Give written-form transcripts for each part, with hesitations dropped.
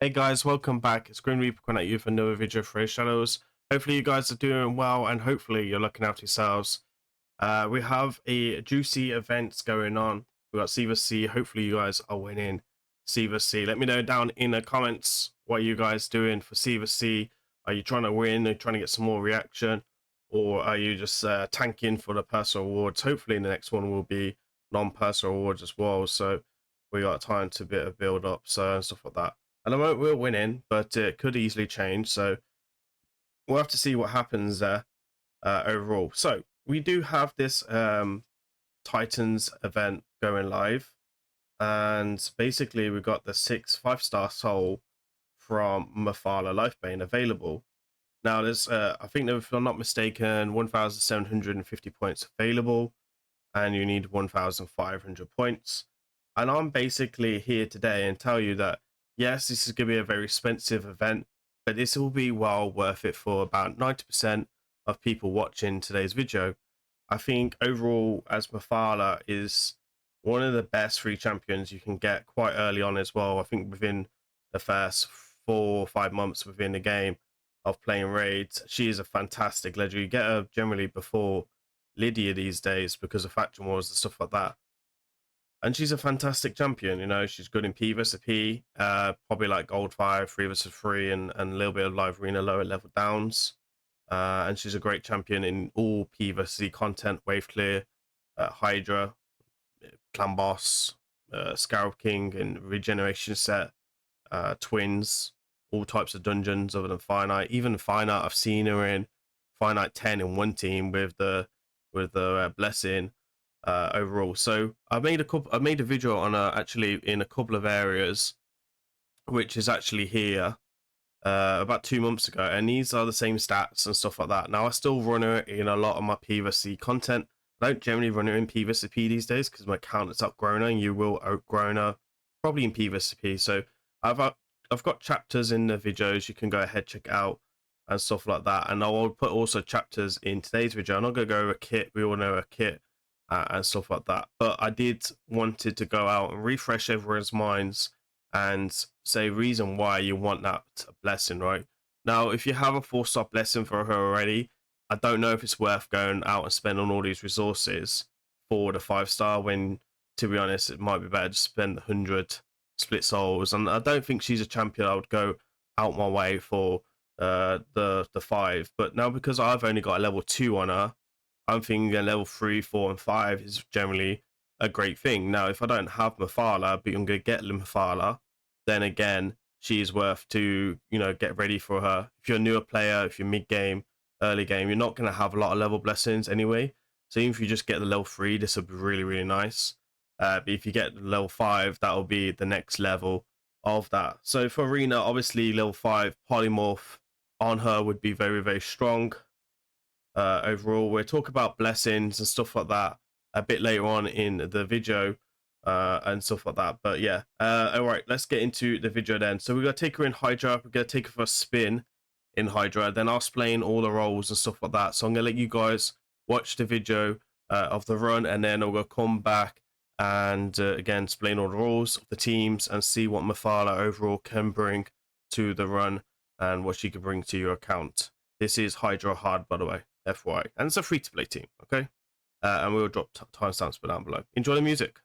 Hey guys, welcome back. It's Grim Reaper coming at you for another video for Shadows. Hopefully you guys are doing well and hopefully you're looking after yourselves. We have a juicy events going on. We got C vs C. Hopefully you guys are winning C vs C. Let me know down in the comments what you guys doing for C vs C. Are you trying to win? Are you trying to get some more reaction? Or are you just tanking for the personal awards? Hopefully the next one will be non-personal awards as well. So we got time to bit of build up and stuff like that. At the moment, we're winning, but it could easily change. So we'll have to see what happens there overall. So we do have this Titans event going live. And basically, we've got the 5-star soul from Mafala Lifebane available. Now, there's, I think, if I'm not mistaken, 1,750 points available. And you need 1,500 points. And I'm basically here today and tell you that yes, this is going to be a very expensive event, but this will be well worth it for about 90% of people watching today's video. I think overall, as Mafala is one of the best free champions you can get quite early on as well. I think within the first 4 or 5 months within the game of playing raids, she is a fantastic legendary. You get her generally before Lydia these days because of faction wars and stuff like that. And she's a fantastic champion, you know, she's good in P vs P, probably like Gold 5, 3 vs 3, and a little bit of live arena lower level downs. And she's a great champion in all P vs C content, Wave Clear, Hydra, Clan Boss, Scarab King, and Regeneration set, Twins, all types of dungeons other than Finite. Even Finite, I've seen her in Finite 10 in one team with the Blessing. Overall, so I made a video on actually in a couple of areas, which is actually here about 2 months ago, and these are the same stats and stuff like that. Now I still run her in a lot of my PvC content. I don't generally run her in PvP these days because my account has outgrown her, and you will outgrow her probably in PvP. So I've got chapters in the videos you can go ahead check out and stuff like that, and I'll put also chapters in today's video. I'm not gonna go over kit. We all know a kit. And stuff like that, but I did wanted to go out and refresh everyone's minds and say reason why you want that blessing. Right now, if you have a 4-star blessing for her already, I don't know if it's worth going out and spending all these resources for the 5-star, when to be honest it might be better to spend 100 split souls. And I don't think she's a champion I would go out my way for the 5. But now, because I've only got a level 2 on her, I'm thinking a level 3, 4, and 5 is generally a great thing. Now, if I don't have Mafala, but I'm going to get Mafala, then again, she's worth to, you know, get ready for her. If you're a newer player, if you're mid-game, early game, you're not going to have a lot of level blessings anyway. So even if you just get the level 3, this will be really, really nice. But if you get level 5, that will be the next level of that. So for Arena, obviously, level 5 polymorph on her would be very, very strong. Overall, we'll talk about blessings and stuff like that a bit later on in the video and stuff like that. But yeah, all right, let's get into the video then. So we're going to take her in Hydra. We're going to take her for a spin in Hydra. Then I'll explain all the roles and stuff like that. So I'm going to let you guys watch the video of the run, and then I'm going to come back and again explain all the rules of the teams and see what Mafala overall can bring to the run and what she can bring to your account. This is Hydra Hard, by the way. FY, and it's a free-to-play team, okay? And we'll drop timestamps down below. Enjoy the music.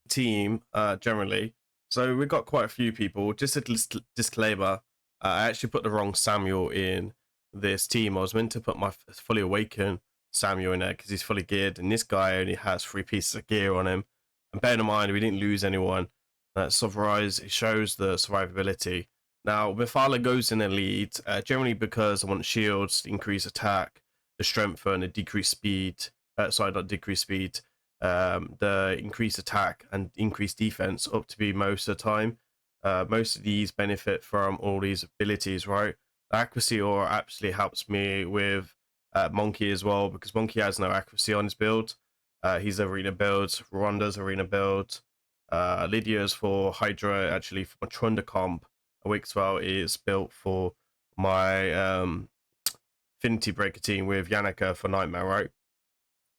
team generally. So we got quite a few people. Just a disclaimer, I actually put the wrong Samuel in this team. I was meant to put my fully awakened Samuel in there because he's fully geared, and this guy only has 3 pieces of gear on him. And bear in mind, we didn't lose anyone. It shows the survivability. Now, Mephala goes in the lead, generally because I want shields, increase attack, the strength, and the decrease speed. Sorry, not decrease speed. The increased attack and increased defense up to be most of the time. Most of these benefit from all these abilities, right? The accuracy aura actually helps me with Monkey as well, because Monkey has no accuracy on his build. He's arena build, Ronda's arena build. Lydia's for Hydra, actually for my Trunda comp. Wixwell is built for my Affinity Breaker team with Yannicka for Nightmare, right?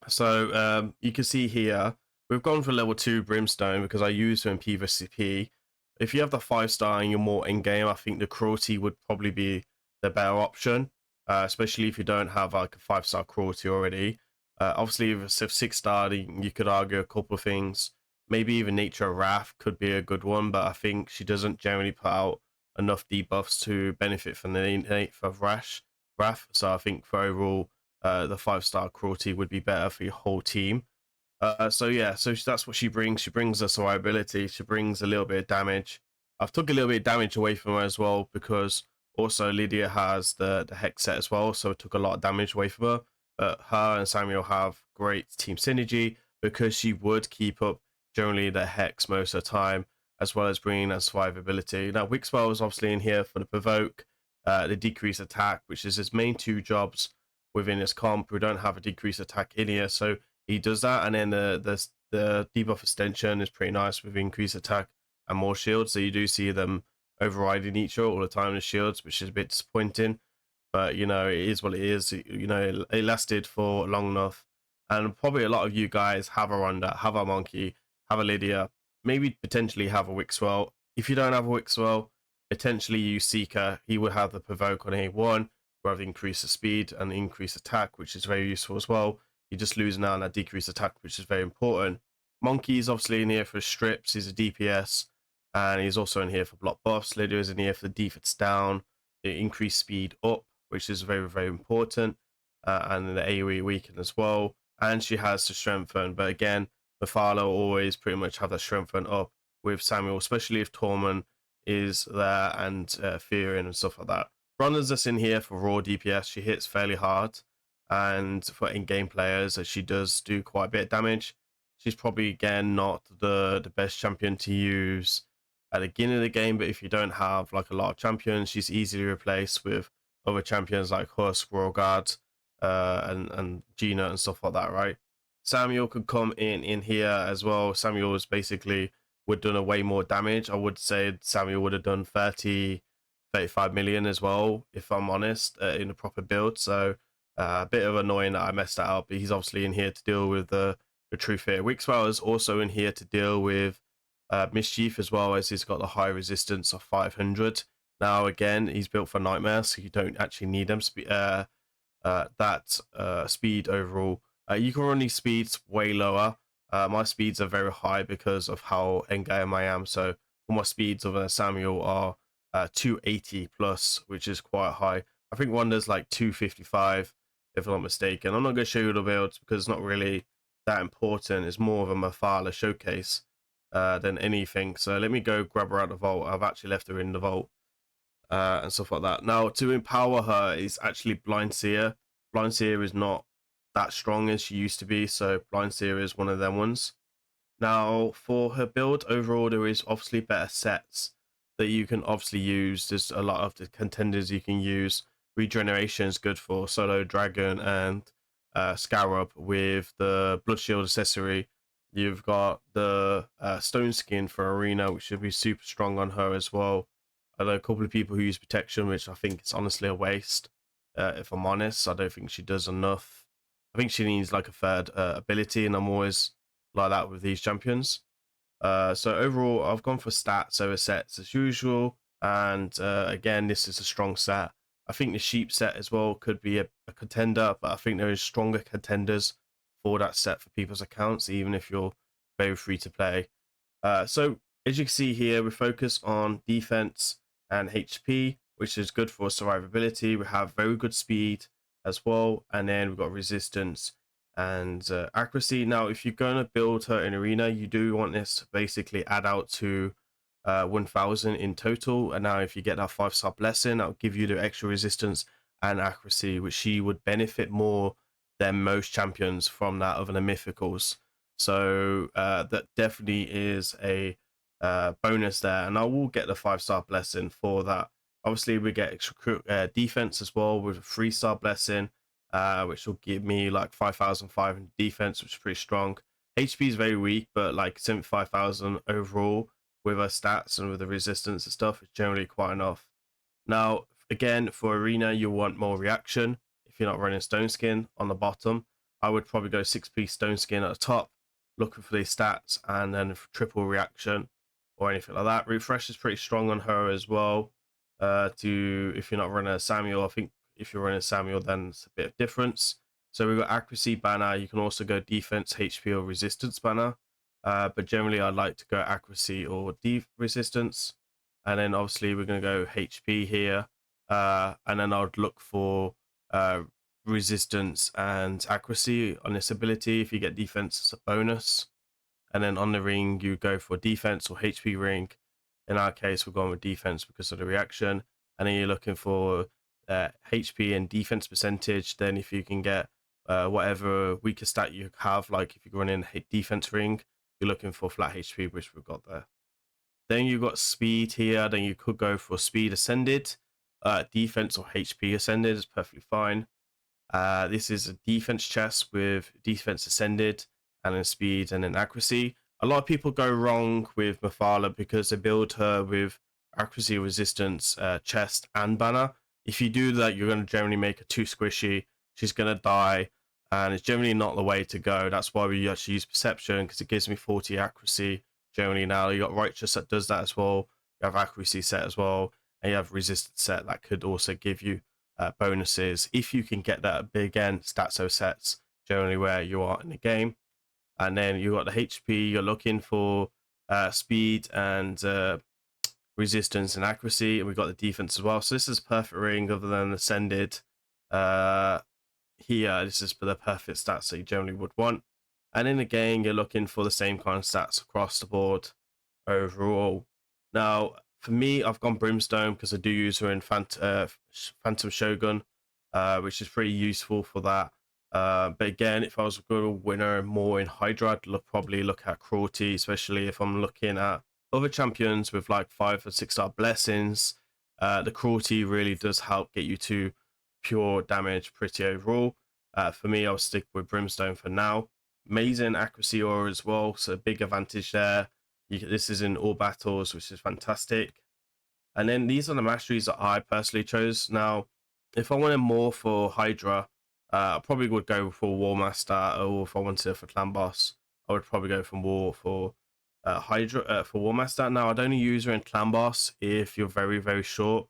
So you can see here, we've gone for level 2 Brimstone because I use her in PvP. If you have the 5-star and you're more in-game, I think the Cruelty would probably be the better option, especially if you don't have like a 5-star Cruelty already. Obviously, if it's a 6-star, you could argue a couple of things. Maybe even Nature of Wrath could be a good one, but I think she doesn't generally put out enough debuffs to benefit from the innate of Wrath. So I think for overall, the 5-star Cruelty would be better for your whole team. So yeah, so that's what she brings. She brings the survivability. She brings a little bit of damage. I've took a little bit of damage away from her as well, because also Lydia has the Hex set as well, so it took a lot of damage away from her. But her and Samuel have great team synergy because she would keep up generally the Hex most of the time, as well as bringing that survivability. Now, Wixwell is obviously in here for the provoke, the decrease attack, which is his main 2 jobs within his comp. We don't have a decrease attack in here, so he does that. And then the debuff extension is pretty nice with increased attack and more shields. So you do see them overriding each other all the time with shields, which is a bit disappointing. But you know, it is what it is. You know, it lasted for long enough, and probably a lot of you guys have a Ronda, have a Monkey, have a Lydia, maybe potentially have a Wixwell. If you don't have a Wixwell, potentially use Seeker. He would have the provoke on A1, where I've increased the speed and increased attack, which is very useful as well. You're just losing out on that decreased attack, which is very important. Monkey is obviously in here for strips. He's a DPS, and he's also in here for block buffs. Lydia is in here for the defense down, the increased speed up, which is very, very important, and the AoE weaken as well. And she has to strengthen, but again, Mephala always pretty much have that strengthen up with Samuel, especially if Torment is there and Fearing and stuff like that. Ronda's just in here for raw DPS. She hits fairly hard, and for in-game players, she does do quite a bit of damage. She's probably, again, not the best champion to use at the beginning of the game, but if you don't have like a lot of champions, she's easily replaced with other champions like Husk, Royal Guard, and Gina and stuff like that, right? Samuel could come in here as well. Samuel is basically would have done way more damage. I would say Samuel would have done 35 million as well, if I'm honest, in a proper build. So a bit of annoying that I messed that up, but he's obviously in here to deal with the true fear. Wixwell is also in here to deal with Mischief as well, as he's got the high resistance of 500. Now, again, he's built for Nightmare, so you don't actually need them speed overall. You can run these speeds way lower. My speeds are very high because of how endgame I am, so all my speeds of Samuel are 280 plus, which is quite high. I think Wonder's like 255, if I'm not mistaken. I'm not going to show you the builds because it's not really that important. It's more of a Mephala showcase than anything. So let me go grab her out of the vault. I've actually left her in the vault and stuff like that. Now, to empower her is actually Blind Seer. Blind Seer is not that strong as she used to be, so Blind Seer is one of them ones. Now, for her build overall, there is obviously better sets that you can obviously use. There's a lot of the contenders you can use. Regeneration is good for Solo Dragon and Scarab with the Blood Shield accessory. You've got the Stone Skin for Arena, which should be super strong on her as well. I know a couple of people who use Protection, which I think is honestly a waste. If I'm honest, I don't think she does enough. I think she needs like a third ability, and I'm always like that with these champions. So overall, I've gone for stats over sets as usual, and again, this is a strong set. I think the sheep set as well could be a contender, but I think there is stronger contenders for that set for people's accounts, even if you're very free to play. So as you can see here, we focus on defense and HP, which is good for survivability. We have very good speed as well, and then we've got resistance and accuracy. Now, if you're going to build her in arena, you do want this to basically add out to 1000 in total. And now if you get that 5-star blessing, that'll give you the extra resistance and accuracy, which she would benefit more than most champions from that other than mythicals. So that definitely is a bonus there, and I will get the 5-star blessing for that. Obviously, we get extra defense as well with a 3-star blessing, which will give me like 5,500 defense, which is pretty strong. HP is very weak, but like 75,000 overall with her stats and with the resistance and stuff is generally quite enough. Now, again, for arena, you want more reaction. If you're not running stone skin on the bottom, I would probably go 6-piece stone skin at the top, looking for these stats, and then triple reaction or anything like that. Refresh is pretty strong on her as well. If you're not running a Samuel, I think if you're running a Samuel, then it's a bit of difference. So we've got accuracy banner. You can also go defense, HP, or resistance banner. But generally, I'd like to go accuracy or resistance. And then obviously we're going to go HP here. And then I would look for resistance and accuracy on this ability. If you get defense, it's a bonus. And then on the ring, you go for defense or HP ring. In our case, we're going with defense because of the reaction. And then you're looking for HP and defense percentage. Then if you can get whatever weaker stat you have, like if you're running a defense ring, you're looking for flat HP, which we've got there. Then you've got speed here. Then you could go for speed ascended. Defense or HP ascended is perfectly fine. This is a defense chest with defense ascended and then speed and then accuracy. A lot of people go wrong with Mephala because they build her with accuracy, resistance, chest, and banner. If you do that, you're going to generally make her too squishy. She's going to die, and it's generally not the way to go. That's why we actually use perception, because it gives me 40 accuracy generally now. You got righteous that does that as well. You have accuracy set as well, and you have resistance set that could also give you bonuses if you can get that. But again, statso sets generally where you are in the game. And then you got the HP. You're looking for speed and resistance and accuracy, and we've got the defense as well. So this is a perfect ring other than ascended. Here, this is for the perfect stats that you generally would want. And in the game, you're looking for the same kind of stats across the board overall. Now, for me, I've gone Brimstone because I do use her in Phantom Shogun, which is pretty useful for that. But again, if I was going to win her more in Hydra, I'd probably look at Cruelty, especially if I'm looking at other champions with like 5 or 6-star blessings. The Cruelty really does help get you to pure damage pretty overall. For me, I'll stick with Brimstone for now. Amazing accuracy aura as well, so big advantage there. This is in all battles, which is fantastic. And then these are the masteries that I personally chose. Now, if I wanted more for Hydra, I probably would go for War Master, or if I wanted it for Clan Boss, I would probably go from War for Hydra for War Master. Now, I'd only use her in Clan Boss if you're very, very short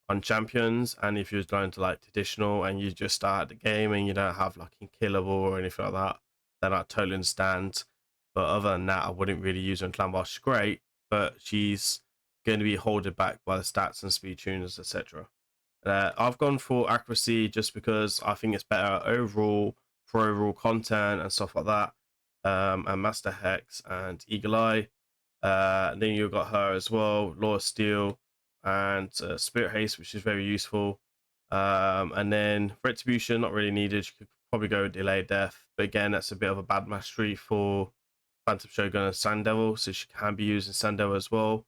on champions, and if you're going to like traditional and you just start the game and you don't have like Unkillable or anything like that, then I totally understand. But other than that, I wouldn't really use her in Clan Boss. She's great, but she's going to be holding back by the stats and speed tuners, etc. I've gone for accuracy just because I think it's better overall for overall content and stuff like that. And Master Hex and Eagle Eye. Then you've got her as well, Law of Steel and Spirit Haste, which is very useful. And then Retribution, not really needed. You could probably go Delayed Death, but again, that's a bit of a bad mastery for Phantom Shogun and Sand Devil, so she can be used in Sand Devil as well,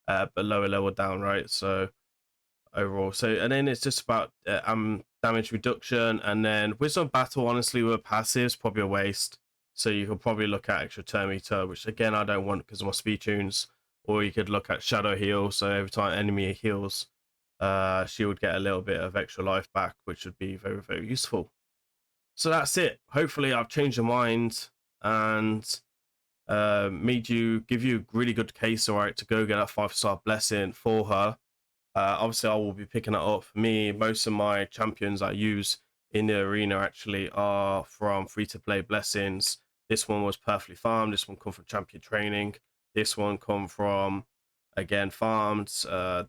but lower level down, right? So overall, and then it's just about damage reduction, and then Wisdom Battle, honestly, with passives, probably a waste. So you could probably look at extra turn meter, which again I don't want because of my speed tunes. Or you could look at Shadow Heal, so every time enemy heals, she would get a little bit of extra life back, which would be very, very useful. So that's it. Hopefully I've changed your mind and give you a really good case, all right, to go get that 5-star blessing for her. Obviously I will be picking it up. For me, most of my champions I use in the arena actually are from free-to-play blessings. This one was perfectly farmed. This one come from champion training. This one come from, again, farmed.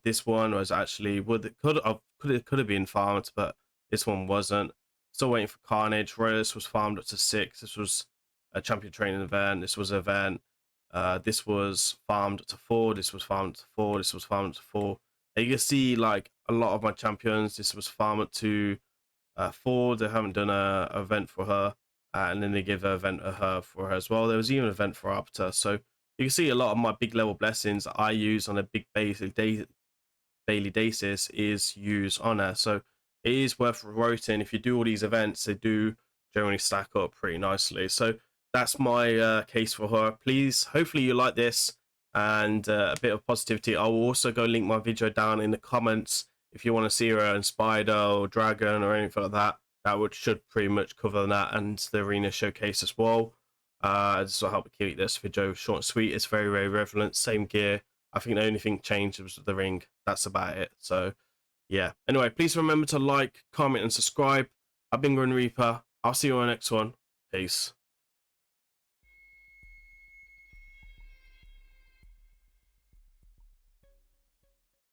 This one was actually could have been farmed, but this one wasn't. Still waiting for Carnage. Rose was farmed up to 6. This was a champion training event. This was an event. This was farmed to 4. This was farmed to 4. This was farmed to 4. And you can see like a lot of my champions. This was farmed to 4. They haven't done a event for her, and then they give an event for her as well. There was even an event for Arbiter. So you can see a lot of my big level blessings that I use on a big daily basis is used on her. So it is worth rotating. If you do all these events, they do generally stack up pretty nicely. So that's my case for her. Please, hopefully you like this and a bit of positivity. I will also go link my video down in the comments if you want to see her in Spider or Dragon or anything like that. That should pretty much cover that, and the arena showcase as well. This will help keep this video short and sweet. It's very, very relevant. Same gear. I think the only thing changed was the ring. That's about it. So yeah. Anyway, please remember to like, comment, and subscribe. I've been Grim Reaper. I'll see you on the next one. Peace.